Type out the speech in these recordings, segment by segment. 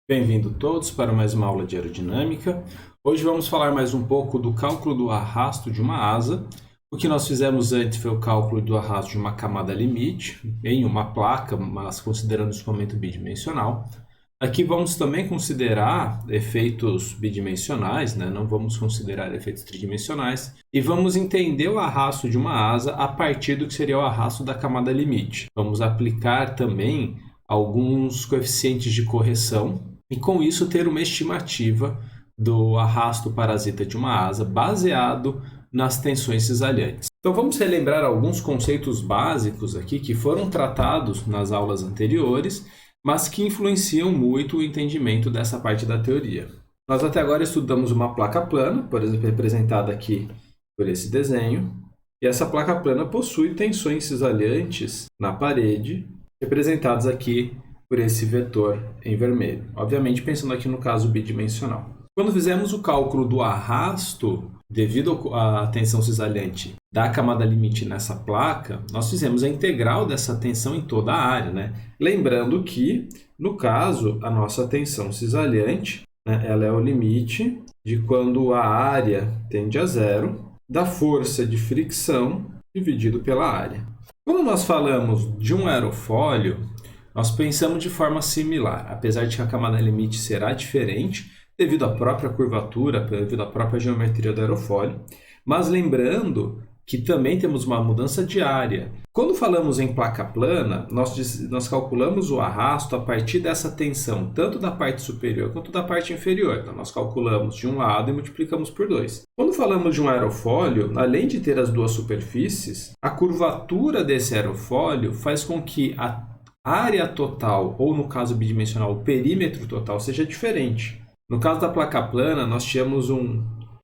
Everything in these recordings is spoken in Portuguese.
Bem-vindo todos para mais uma aula de aerodinâmica. Hoje vamos falar mais um pouco do cálculo do arrasto de uma asa. O que nós fizemos antes foi o cálculo do arrasto de uma camada limite em uma placa, mas considerando esse momento bidimensional. Aqui vamos também considerar efeitos bidimensionais, não vamos considerar efeitos tridimensionais, e vamos entender o arrasto de uma asa a partir do que seria o arrasto da camada limite. Vamos aplicar também alguns coeficientes de correção e com isso ter uma estimativa do arrasto parasita de uma asa baseado nas tensões cisalhantes. Então vamos relembrar alguns conceitos básicos aqui que foram tratados nas aulas anteriores, mas que influenciam muito o entendimento dessa parte da teoria. Nós até agora estudamos uma placa plana, por exemplo, representada aqui por esse desenho, e essa placa plana possui tensões cisalhantes na parede, representadas aqui por esse vetor em vermelho. Obviamente, pensando aqui no caso bidimensional. Quando fizemos o cálculo do arrasto devido à tensão cisalhante da camada limite nessa placa, nós fizemos a integral dessa tensão em toda a área, Lembrando que, no caso, a nossa tensão cisalhante, ela é o limite de quando a área tende a zero da força de fricção dividido pela área. Quando nós falamos de um aerofólio, nós pensamos de forma similar, apesar de que a camada limite será diferente devido à própria curvatura, devido à própria geometria do aerofólio, mas lembrando que também temos uma mudança de área. Quando falamos em placa plana, nós calculamos o arrasto a partir dessa tensão, tanto da parte superior quanto da parte inferior. Então, nós calculamos de um lado e multiplicamos por 2. Quando falamos de um aerofólio, além de ter as duas superfícies, a curvatura desse aerofólio faz com que a área total, ou no caso bidimensional, o perímetro total, seja diferente. No caso da placa plana, nós tínhamos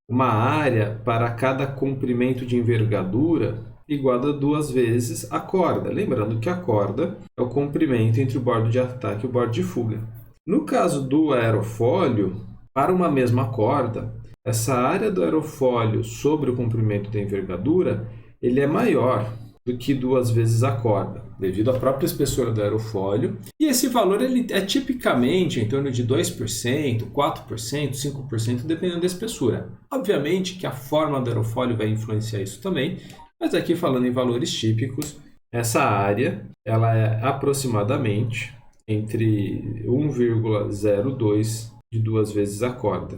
uma área para cada comprimento de envergadura igual a 2 vezes a corda. Lembrando que a corda é o comprimento entre o bordo de ataque e o bordo de fuga. No caso do aerofólio, para uma mesma corda, essa área do aerofólio sobre o comprimento da envergadura, ele é maior do que 2 vezes a corda, devido à própria espessura do aerofólio. E esse valor ele é tipicamente em torno de 2%, 4%, 5%, dependendo da espessura. Obviamente que a forma do aerofólio vai influenciar isso também, mas aqui falando em valores típicos, essa área ela é aproximadamente entre 1,02 de 2 vezes a corda.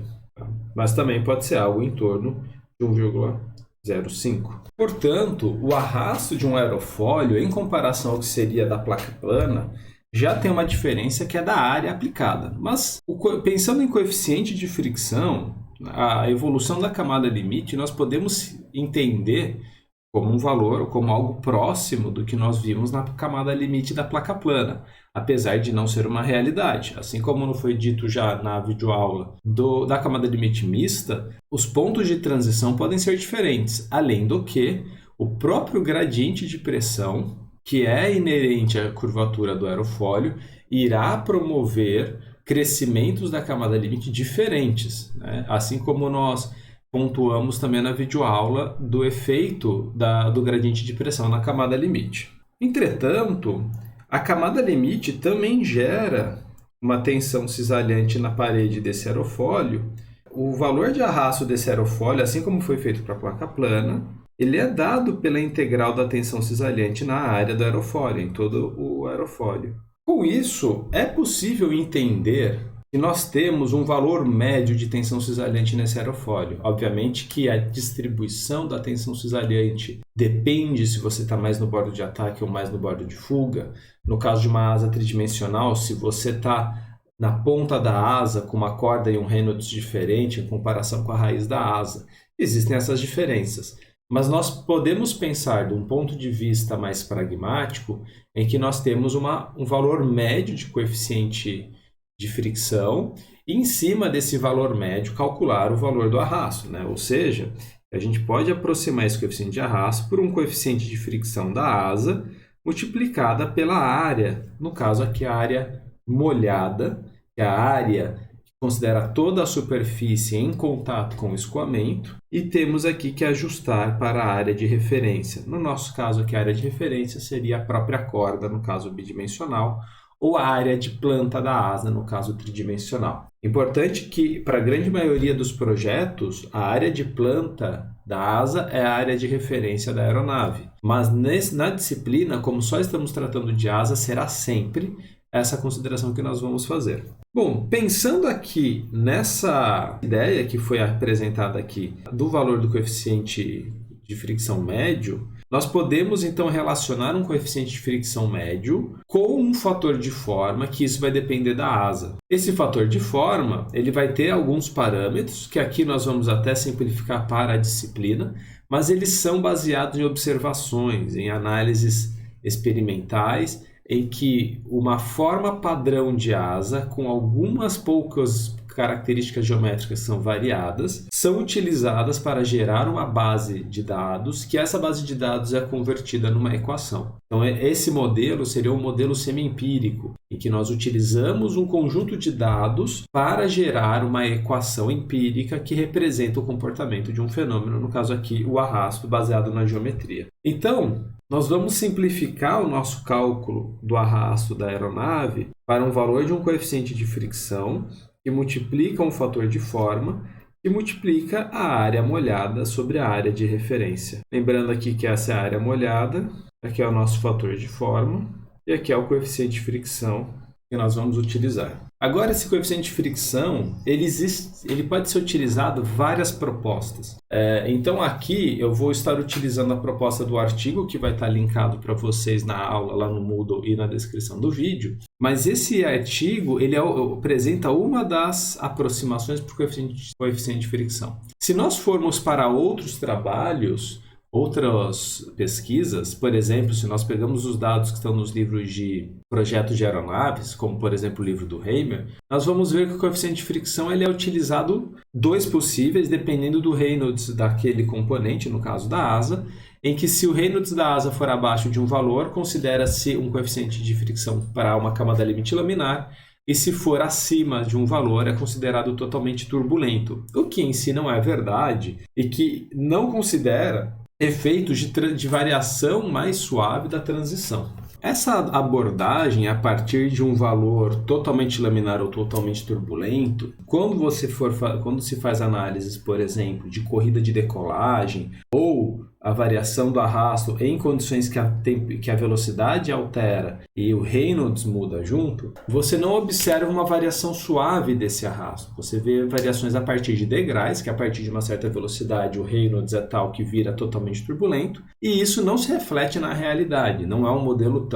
Mas também pode ser algo em torno de 1,05. Portanto, o arrasto de um aerofólio, em comparação ao que seria da placa plana, já tem uma diferença que é da área aplicada. Mas, pensando em coeficiente de fricção, a evolução da camada limite, nós podemos entender como um valor ou como algo próximo do que nós vimos na camada limite da placa plana, apesar de não ser uma realidade. Assim como não foi dito já na videoaula da camada limite mista, os pontos de transição podem ser diferentes, além do que o próprio gradiente de pressão, que é inerente à curvatura do aerofólio, irá promover crescimentos da camada limite diferentes, Assim como nós pontuamos também na videoaula do efeito do gradiente de pressão na camada limite. Entretanto, a camada limite também gera uma tensão cisalhante na parede desse aerofólio. O valor de arrasto desse aerofólio, assim como foi feito para a placa plana, ele é dado pela integral da tensão cisalhante na área do aerofólio, em todo o aerofólio. Com isso, é possível entender que nós temos um valor médio de tensão cisalhante nesse aerofólio. Obviamente que a distribuição da tensão cisalhante depende se você está mais no bordo de ataque ou mais no bordo de fuga. No caso de uma asa tridimensional, se você está na ponta da asa com uma corda e um Reynolds diferente em comparação com a raiz da asa, existem essas diferenças. Mas nós podemos pensar de um ponto de vista mais pragmático em que nós temos um valor médio de coeficiente de fricção e em cima desse valor médio calcular o valor do arrasto, Ou seja, a gente pode aproximar esse coeficiente de arrasto por um coeficiente de fricção da asa multiplicada pela área, no caso aqui a área molhada, que é a área que considera toda a superfície em contato com o escoamento, e temos aqui que ajustar para a área de referência. No nosso caso aqui a área de referência seria a própria corda, no caso bidimensional, ou a área de planta da asa, no caso tridimensional. Importante que, para a grande maioria dos projetos, a área de planta da asa é a área de referência da aeronave. Mas na disciplina, como só estamos tratando de asa, será sempre essa consideração que nós vamos fazer. Bom, pensando aqui nessa ideia que foi apresentada aqui do valor do coeficiente de fricção médio, nós podemos então relacionar um coeficiente de fricção médio com um fator de forma, que isso vai depender da asa. Esse fator de forma, ele vai ter alguns parâmetros, que aqui nós vamos até simplificar para a disciplina, mas eles são baseados em observações, em análises experimentais, em que uma forma padrão de asa, com algumas poucas características geométricas que são variadas, são utilizadas para gerar uma base de dados, que essa base de dados é convertida numa equação. Então, esse modelo seria um modelo semi-empírico, em que nós utilizamos um conjunto de dados para gerar uma equação empírica que representa o comportamento de um fenômeno, no caso aqui, o arrasto, baseado na geometria. Então, nós vamos simplificar o nosso cálculo do arrasto da aeronave para um valor de um coeficiente de fricção que multiplica um fator de forma que multiplica a área molhada sobre a área de referência. Lembrando aqui que essa é a área molhada, aqui é o nosso fator de forma e aqui é o coeficiente de fricção que nós vamos utilizar. Agora, esse coeficiente de fricção, ele pode ser utilizado várias propostas. Então, aqui eu vou estar utilizando a proposta do artigo, que vai estar linkado para vocês na aula, lá no Moodle e na descrição do vídeo. Mas esse artigo, ele apresenta uma das aproximações para o coeficiente de fricção. Se nós formos para outros trabalhos, outras pesquisas, por exemplo, se nós pegamos os dados que estão nos livros de projetos de aeronaves, como por exemplo o livro do Heimer, nós vamos ver que o coeficiente de fricção ele é utilizado dois possíveis, dependendo do Reynolds daquele componente, no caso da asa, em que se o Reynolds da asa for abaixo de um valor, considera-se um coeficiente de fricção para uma camada limite laminar, e se for acima de um valor, é considerado totalmente turbulento, o que em si não é verdade e que não considera efeitos de variação mais suave da transição. Essa abordagem a partir de um valor totalmente laminar ou totalmente turbulento, quando se faz análises, por exemplo, de corrida de decolagem ou a variação do arrasto em condições que a velocidade altera e o Reynolds muda junto, você não observa uma variação suave desse arrasto. Você vê variações a partir de degraus, que a partir de uma certa velocidade o Reynolds é tal que vira totalmente turbulento, e isso não se reflete na realidade, não é um modelo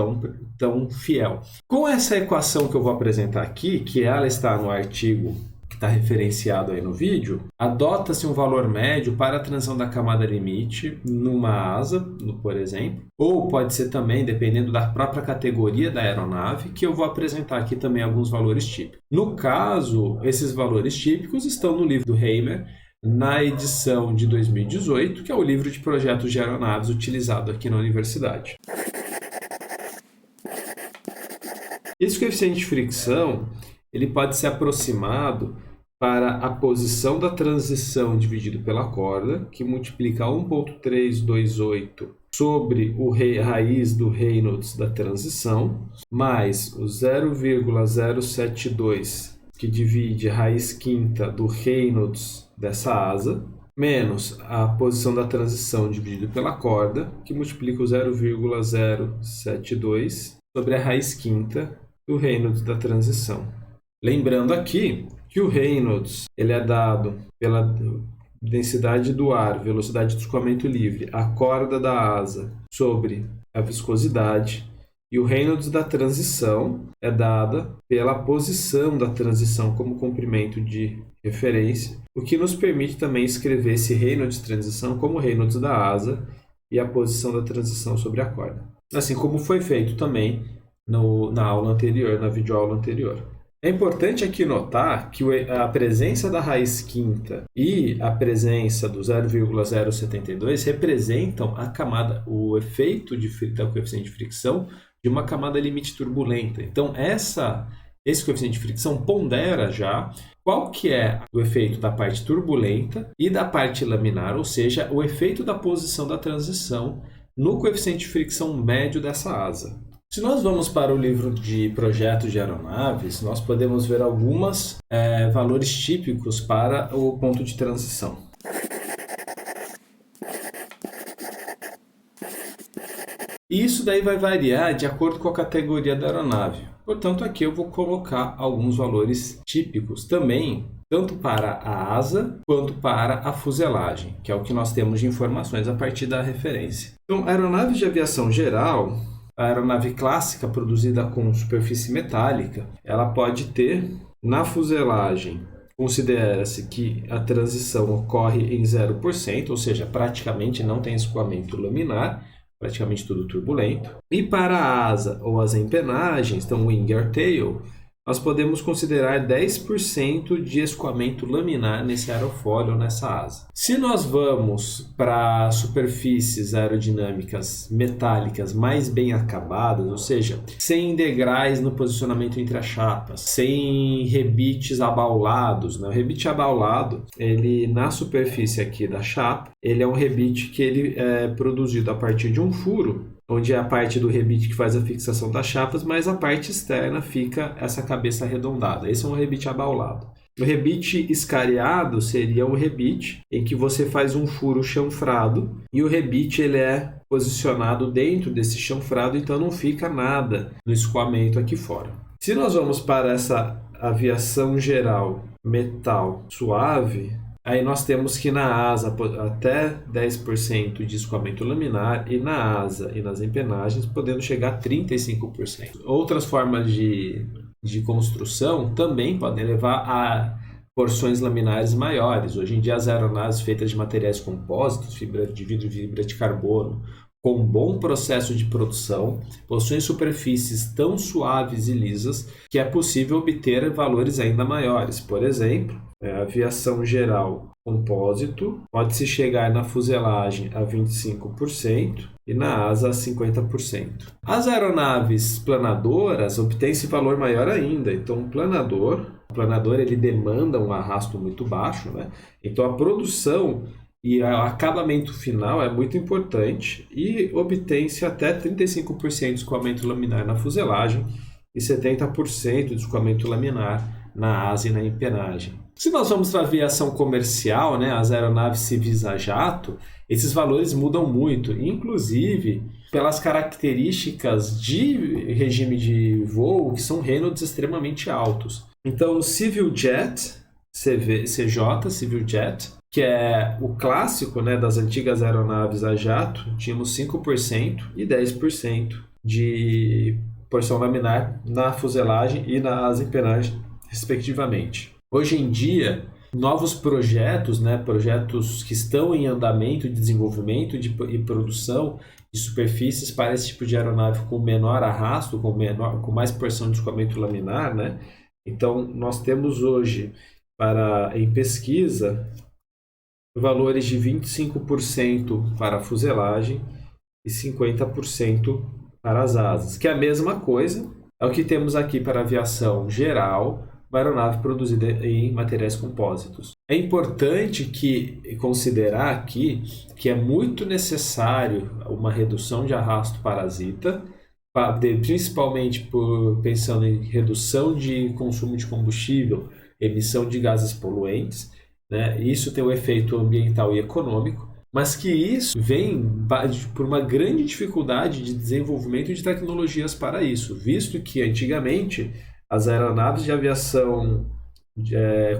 tão fiel. Com essa equação que eu vou apresentar aqui, que ela está no artigo que está referenciado aí no vídeo, adota-se um valor médio para a transição da camada limite numa asa, por exemplo, ou pode ser também, dependendo da própria categoria da aeronave, que eu vou apresentar aqui também alguns valores típicos. No caso, esses valores típicos estão no livro do Heimer, na edição de 2018, que é o livro de projetos de aeronaves utilizado aqui na universidade. Esse coeficiente de fricção ele pode ser aproximado para a posição da transição dividido pela corda, que multiplica 1.328 sobre o raiz do Reynolds da transição, mais o 0,072, que divide a raiz quinta do Reynolds dessa asa, menos a posição da transição dividido pela corda, que multiplica o 0,072 sobre a raiz quinta do Reynolds da transição. Lembrando aqui que o Reynolds ele é dado pela densidade do ar, velocidade de escoamento livre, a corda da asa sobre a viscosidade, e o Reynolds da transição é dada pela posição da transição como comprimento de referência, o que nos permite também escrever esse Reynolds de transição como Reynolds da asa e a posição da transição sobre a corda. Assim como foi feito também na aula anterior, na videoaula anterior. É importante aqui notar que a presença da raiz quinta e a presença do 0,072 representam o efeito da coeficiente de fricção de uma camada limite turbulenta. Então, esse coeficiente de fricção pondera já qual que é o efeito da parte turbulenta e da parte laminar, ou seja, o efeito da posição da transição no coeficiente de fricção médio dessa asa. Se nós vamos para o livro de projetos de aeronaves, nós podemos ver alguns valores típicos para o ponto de transição. E isso daí vai variar de acordo com a categoria da aeronave. Portanto, aqui eu vou colocar alguns valores típicos também, tanto para a asa quanto para a fuselagem, que é o que nós temos de informações a partir da referência. Então, aeronaves de aviação geral, a aeronave clássica produzida com superfície metálica, ela pode ter na fuselagem, considera-se que a transição ocorre em 0%, ou seja, praticamente não tem escoamento laminar, praticamente tudo turbulento. E para a asa ou as empenagens, então wing or tail, nós podemos considerar 10% de escoamento laminar nesse aerofólio ou nessa asa. Se nós vamos para superfícies aerodinâmicas metálicas mais bem acabadas, ou seja, sem degraus no posicionamento entre as chapas, sem rebites abaulados, né? O rebite abaulado, ele na superfície aqui da chapa, ele é um rebite que ele é produzido a partir de um furo, onde é a parte do rebite que faz a fixação das chapas, mas a parte externa fica essa cabeça arredondada. Esse é um rebite abaulado. O rebite escariado seria um rebite em que você faz um furo chanfrado e o rebite ele é posicionado dentro desse chanfrado, então não fica nada no escoamento aqui fora. Se nós vamos para essa aviação geral metal suave, aí nós temos que na asa até 10% de escoamento laminar e na asa e nas empenagens podendo chegar a 35%. Outras formas de construção também podem levar a porções laminares maiores. Hoje em dia as aeronaves feitas de materiais compósitos, fibra de vidro e fibra de carbono, com bom processo de produção, possuem superfícies tão suaves e lisas que é possível obter valores ainda maiores. Por exemplo, a aviação geral compósito pode-se chegar na fuselagem a 25% e na asa a 50%. As aeronaves planadoras obtêm esse valor maior ainda. Então, o planador ele demanda um arrasto muito baixo, né? Então, a produção e o acabamento final é muito importante e obtém-se até 35% de escoamento laminar na fuselagem e 70% de escoamento laminar na asa e na empenagem. Se nós vamos para a aviação comercial, né, as aeronaves civis a jato, esses valores mudam muito, inclusive pelas características de regime de voo que são Reynolds extremamente altos. Então, o Civil Jet, CJ, Civil Jet, que é o clássico, né, das antigas aeronaves a jato, tínhamos 5% e 10% de porção laminar na fuselagem e na asa e empenagem, respectivamente. Hoje em dia, novos projetos, né, projetos que estão em andamento de desenvolvimento e produção de superfícies para esse tipo de aeronave com menor arrasto, com mais porção de escoamento laminar, né? Então, nós temos hoje, em pesquisa, valores de 25% para a fuselagem e 50% para as asas, que é a mesma coisa, é o que temos aqui para a aviação geral, uma aeronave produzida em materiais compósitos. É importante considerar aqui que é muito necessário uma redução de arrasto parasita, principalmente pensando em redução de consumo de combustível, emissão de gases poluentes, né? Isso tem um efeito ambiental e econômico, mas que isso vem por uma grande dificuldade de desenvolvimento de tecnologias para isso, visto que antigamente as aeronaves de aviação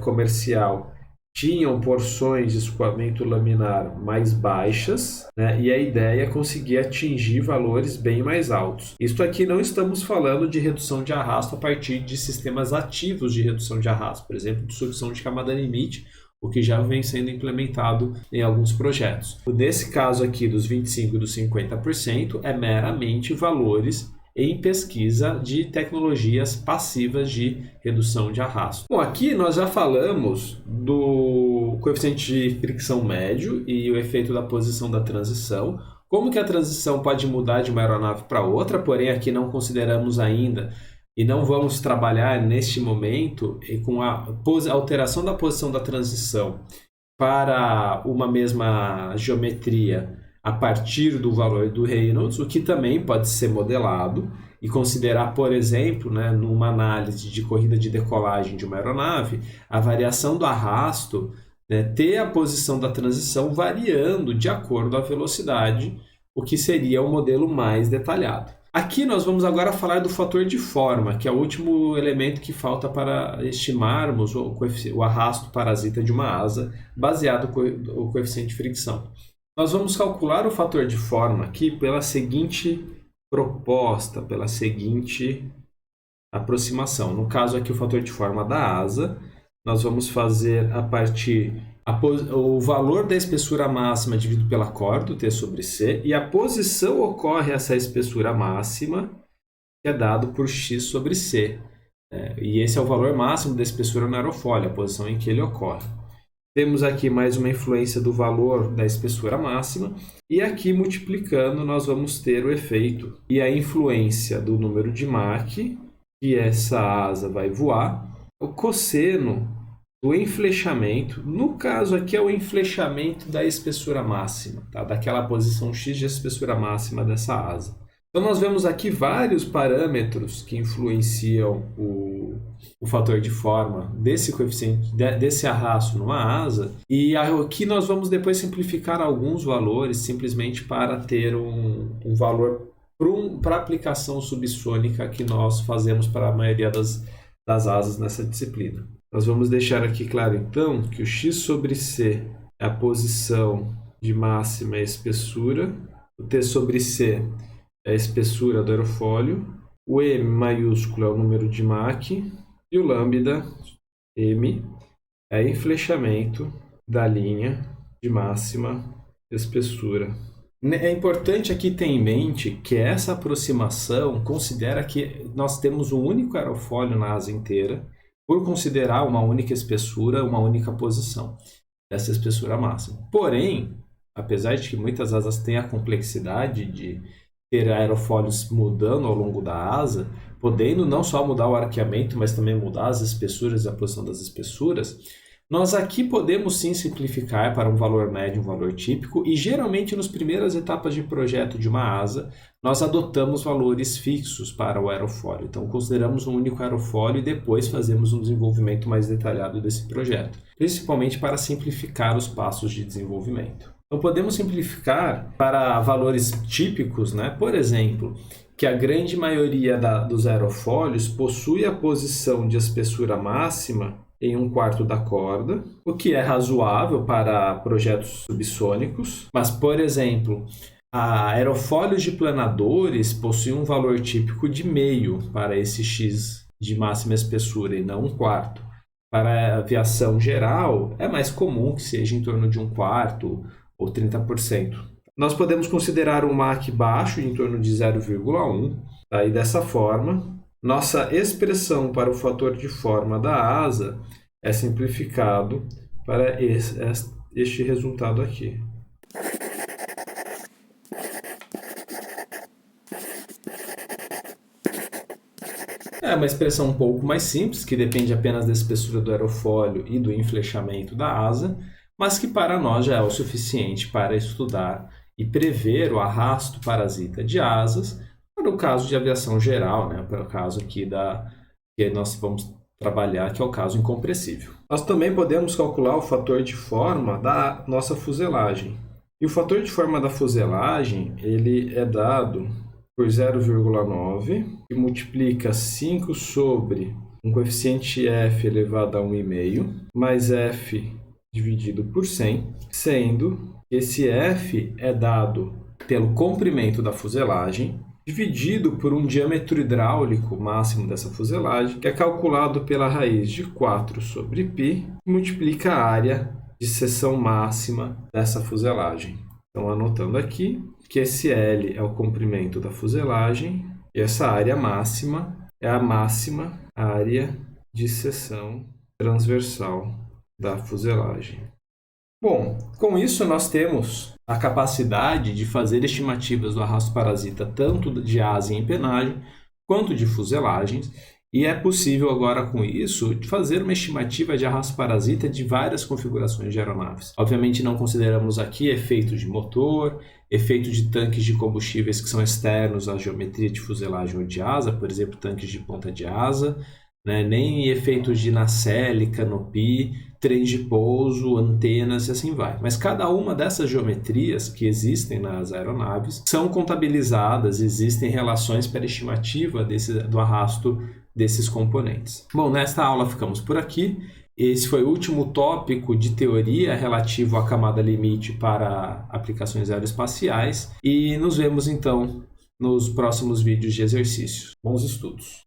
comercial tinham porções de escoamento laminar mais baixas, né? E a ideia é conseguir atingir valores bem mais altos. Isso aqui não estamos falando de redução de arrasto a partir de sistemas ativos de redução de arrasto, por exemplo, de sucção de camada limite, o que já vem sendo implementado em alguns projetos. Nesse caso aqui dos 25% e dos 50% é meramente valores em pesquisa de tecnologias passivas de redução de arrasto. Bom, aqui nós já falamos do coeficiente de fricção médio e o efeito da posição da transição, como que a transição pode mudar de uma aeronave para outra, porém aqui não consideramos ainda e não vamos trabalhar neste momento com a alteração da posição da transição para uma mesma geometria a partir do valor do Reynolds, o que também pode ser modelado e considerar, por exemplo, né, numa análise de corrida de decolagem de uma aeronave, a variação do arrasto, né, ter a posição da transição variando de acordo com a velocidade, o que seria o modelo mais detalhado. Aqui nós vamos agora falar do fator de forma, que é o último elemento que falta para estimarmos o arrasto parasita de uma asa, baseado no coeficiente de fricção. Nós vamos calcular o fator de forma aqui pela seguinte proposta, pela seguinte aproximação. No caso aqui, o fator de forma da asa, nós vamos fazer a partir o valor da espessura máxima dividido pela corda, T sobre C, e a posição ocorre a essa espessura máxima, que é dado por X sobre C. E esse é o valor máximo da espessura no aerofólio, a posição em que ele ocorre. Temos aqui mais uma influência do valor da espessura máxima, e aqui multiplicando nós vamos ter o efeito e a influência do número de Mach, que essa asa vai voar, o cosseno do enflechamento, no caso aqui é o enflechamento da espessura máxima, tá? Daquela posição X de espessura máxima dessa asa. Então nós vemos aqui vários parâmetros que influenciam o fator de forma desse coeficiente, desse arrasto numa asa, e aqui nós vamos depois simplificar alguns valores simplesmente para ter um valor para a aplicação subsônica que nós fazemos para a maioria das asas nessa disciplina. Nós vamos deixar aqui claro, então, que o X sobre C é a posição de máxima e espessura, o T sobre C é a espessura do aerofólio, o M maiúsculo é o número de Mach e o lambda, M, é enflechamento da linha de máxima espessura. É importante aqui ter em mente que essa aproximação considera que nós temos um único aerofólio na asa inteira, por considerar uma única espessura, uma única posição dessa espessura máxima. Porém, apesar de que muitas asas têm a complexidade de ter aerofólios mudando ao longo da asa, podendo não só mudar o arqueamento, mas também mudar as espessuras e a posição das espessuras, nós aqui podemos sim simplificar para um valor médio, um valor típico, e geralmente nas primeiras etapas de projeto de uma asa, nós adotamos valores fixos para o aerofólio. Então, consideramos um único aerofólio e depois fazemos um desenvolvimento mais detalhado desse projeto, principalmente para simplificar os passos de desenvolvimento. Então, podemos simplificar para valores típicos, né? Por exemplo, que a grande maioria dos aerofólios possui a posição de espessura máxima em 1/4 da corda, o que é razoável para projetos subsônicos, mas, por exemplo, aerofólios de planadores possuem um valor típico de meio para esse X de máxima espessura e não 1/4. Para a aviação geral, é mais comum que seja em torno de 1/4 ou 30%. Nós podemos considerar um Mach baixo, em torno de 0,1, tá? E dessa forma, nossa expressão para o fator de forma da asa é simplificado para este resultado aqui. É uma expressão um pouco mais simples, que depende apenas da espessura do aerofólio e do enflechamento da asa, mas que para nós já é o suficiente para estudar e prever o arrasto parasita de asas, para o caso de aviação geral, né? Para o caso aqui que nós vamos trabalhar, que é o caso incompressível. Nós também podemos calcular o fator de forma da nossa fuselagem. E o fator de forma da fuselagem, ele é dado por 0,9, que multiplica 5 sobre um coeficiente f elevado a 1,5, mais f dividido por 100, sendo que esse f é dado pelo comprimento da fuselagem, dividido por um diâmetro hidráulico máximo dessa fuselagem, que é calculado pela raiz de 4 sobre π, que multiplica a área de seção máxima dessa fuselagem. Então, anotando aqui que esse L é o comprimento da fuselagem e essa área máxima é a máxima área de seção transversal da fuselagem. Bom, com isso nós temos a capacidade de fazer estimativas do arrasto parasita tanto de asa em empenagem quanto de fuselagens, E é possível agora com isso fazer uma estimativa de arrasto parasita de várias configurações de aeronaves. Obviamente não consideramos aqui efeitos de motor, efeito de tanques de combustíveis que são externos à geometria de fuselagem ou de asa, por exemplo, tanques de ponta de asa, né? Nem efeitos de nacelle, canopy, trens de pouso, antenas e assim vai. Mas cada uma dessas geometrias que existem nas aeronaves são contabilizadas, existem relações para estimativa do arrasto desses componentes. Bom, nesta aula ficamos por aqui. Esse foi o último tópico de teoria relativo à camada limite para aplicações aeroespaciais e nos vemos então nos próximos vídeos de exercícios. Bons estudos!